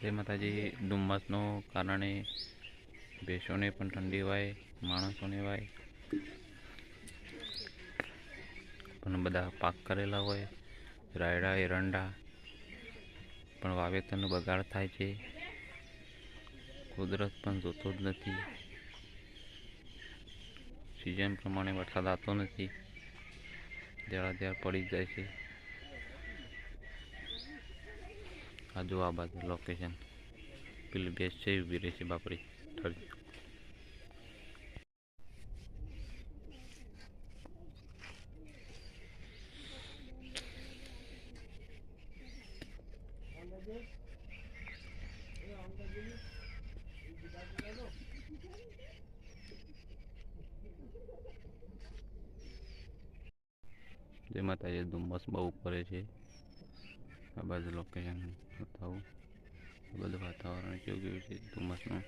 જય માતાજી। ડુમ્મસનો કારણે ભેંસોને પણ ઠંડી વાય, માણસોને વાય, પણ બધા પાક કરેલા હોય, રાયડા એરંડા પણ વાવેતરનો બગાડ થાય છે। કુદરત પણ જોતો જ નથી, સિઝન પ્રમાણે વરસાદ આવતો નથી, જ્યાં પડી જાય છે। આ જો આ બાજુ લોકેશન પેલી ભેંસ છે ઊભી રહી છે બાપરી ઠરી। जय माताजी। धुम्मस बहु पड़े छे। आ बाजू लोकेशन बताऊँ, બધું વાતાવરણ કેવું છે ધુમ્મસનું।